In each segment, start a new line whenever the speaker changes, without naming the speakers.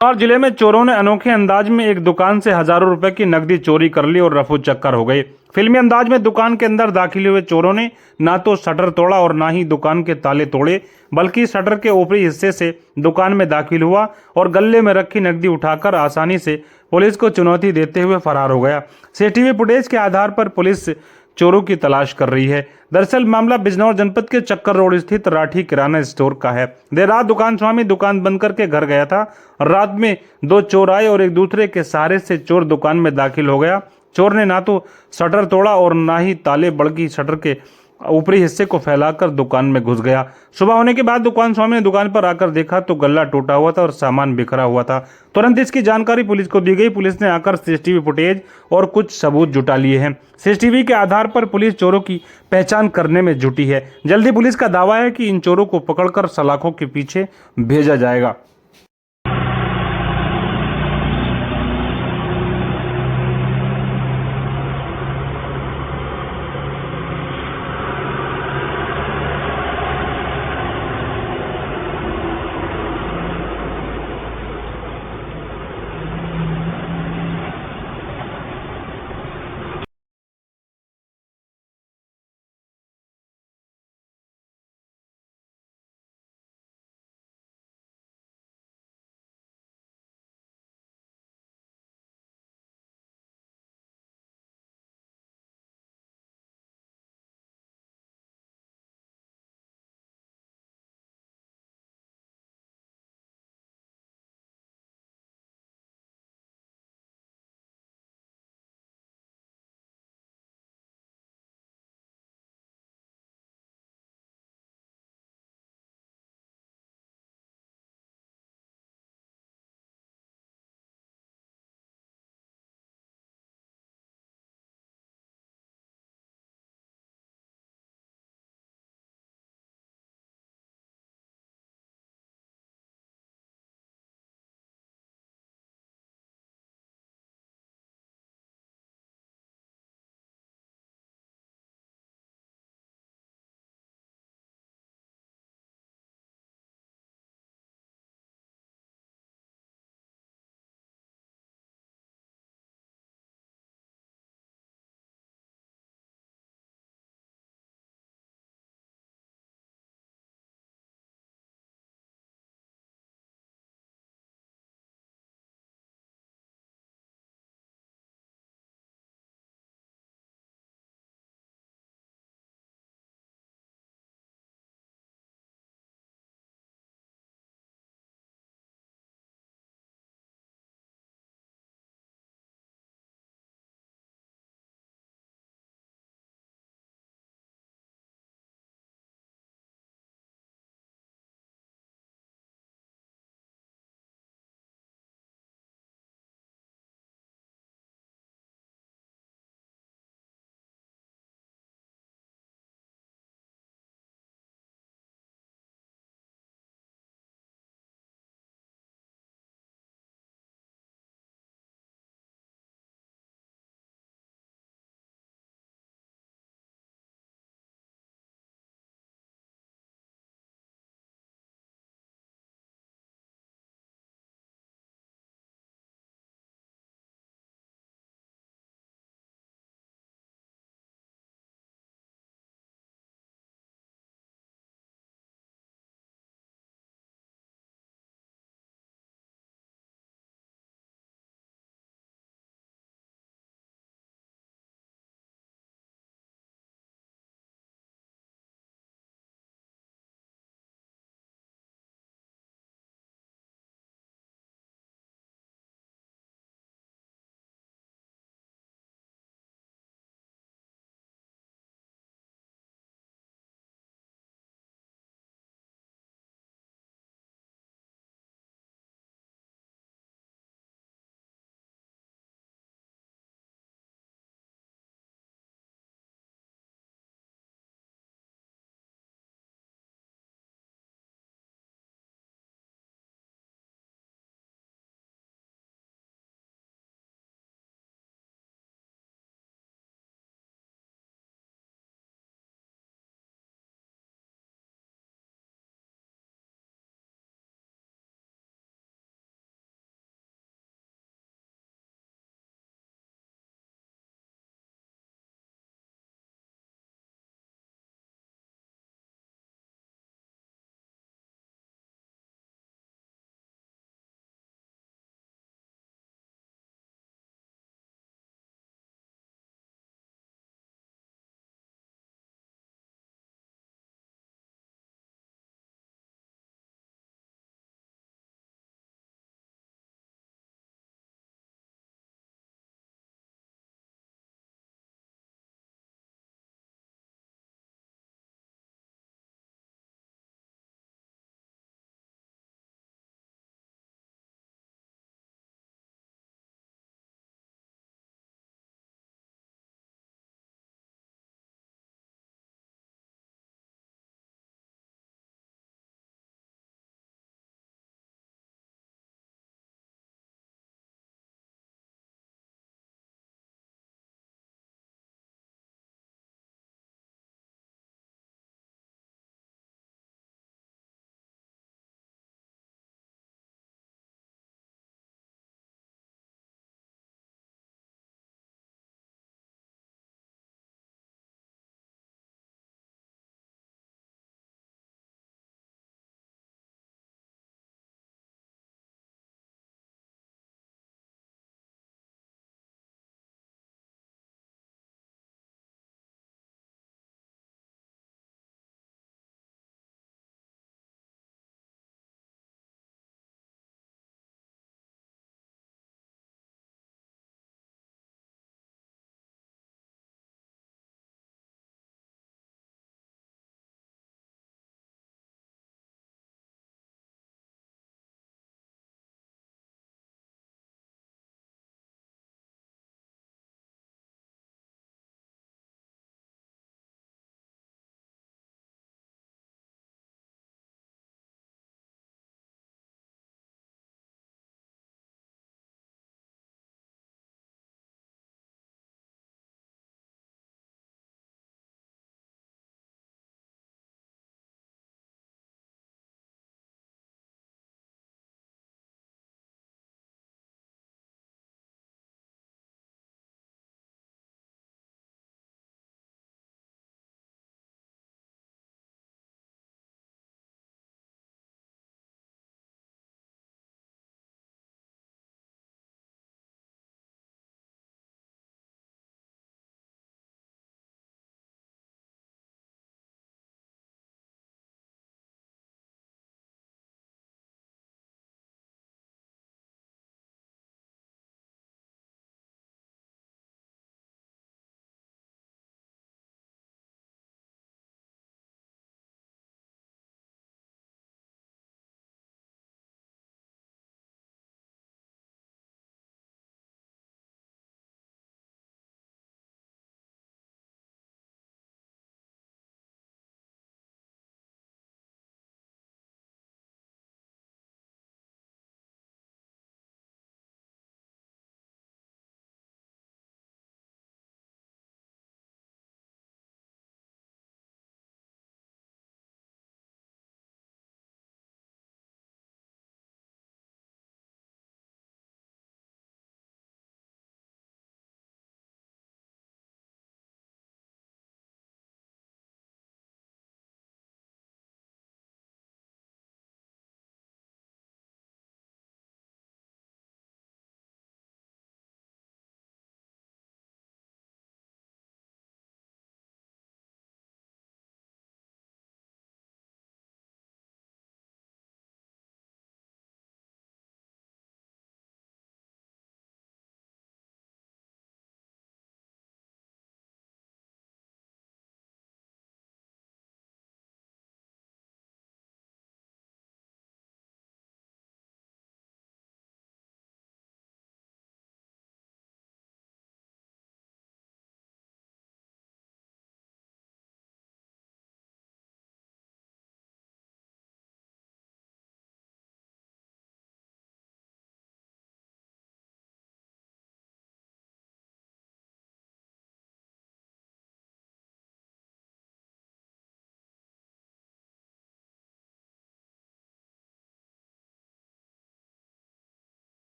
और जिले में चोरों ने अनोखे अंदाज में एक दुकान से हजारों रुपए की नकदी चोरी कर ली और रफू चक्कर हो गए। फिल्मी अंदाज में दुकान के अंदर दाखिल हुए चोरों ने ना तो शटर तोड़ा और ना ही दुकान के ताले तोड़े, बल्कि शटर के ऊपरी हिस्से से दुकान में दाखिल हुआ और गल्ले में रखी नकदी उठाकर आसानी से पुलिस को चुनौती देते हुए फरार हो गया। सीसीटीवी फुटेज के आधार पर पुलिस चोरों की तलाश कर रही है। दरअसल मामला बिजनौर जनपद के चक्कर रोड स्थित राठी किराना स्टोर का है। देर रात दुकान स्वामी दुकान बंद करके घर गया था। रात में दो चोर आए और एक दूसरे के सहारे से चोर दुकान में दाखिल हो गया। चोर ने ना तो शटर तोड़ा और ना ही ताले, बल्कि शटर के ऊपरी हिस्से को फैलाकर दुकान में घुस गया। सुबह होने के बाद दुकान स्वामी ने दुकान पर आकर देखा तो गल्ला टूटा हुआ था और सामान बिखरा हुआ था। तुरंत इसकी जानकारी पुलिस को दी गई। पुलिस ने आकर सीसीटीवी फुटेज और कुछ सबूत जुटा लिए हैं। सीसीटीवी के आधार पर पुलिस चोरों की पहचान करने में जुटी है। जल्दी पुलिस का दावा है कि इन चोरों को पकड़कर सलाखों के पीछे भेजा जाएगा।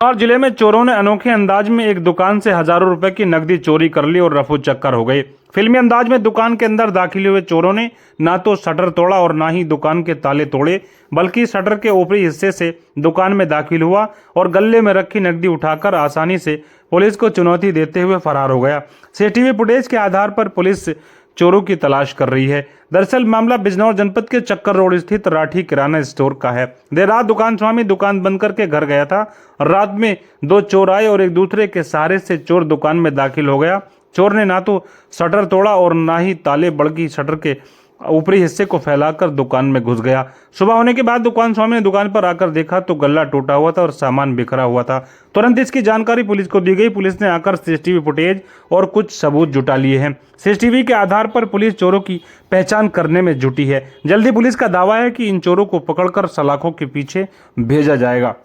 और जिले में चोरों ने अनोखे अंदाज में एक दुकान से हजारों रुपए की नकदी चोरी कर ली और रफू चक्कर हो गए। फिल्मी अंदाज में दुकान के अंदर दाखिल हुए चोरों ने ना तो शटर तोड़ा और ना ही दुकान के ताले तोड़े, बल्कि शटर के ऊपरी हिस्से से दुकान में दाखिल हुआ और गल्ले में रखी नकदी उठाकर आसानी से पुलिस को चुनौती देते हुए फरार हो गया। सीसीटीवी फुटेज के आधार पर पुलिस चोरों की तलाश कर रही है। दरअसल मामला बिजनौर जनपद के चक्कर रोड स्थित राठी किराना स्टोर का है। देर रात दुकान स्वामी दुकान बंद करके घर गया था। रात में दो चोर आए और एक दूसरे के सहारे से चोर दुकान में दाखिल हो गया। चोर ने ना तो शटर तोड़ा और ना ही ताले, बल्कि शटर के ऊपरी हिस्से को फैलाकर दुकान में घुस गया। सुबह होने के बाद दुकान स्वामी ने दुकान पर आकर देखा तो गल्ला टूटा हुआ था और सामान बिखरा हुआ था। तुरंत इसकी जानकारी पुलिस को दी गई। पुलिस ने आकर सीसीटीवी फुटेज और कुछ सबूत जुटा लिए हैं। सीसीटीवी के आधार पर पुलिस चोरों की पहचान करने में जुटी है। जल्दी पुलिस का दावा है कि इन चोरों को पकड़कर सलाखों के पीछे भेजा जाएगा।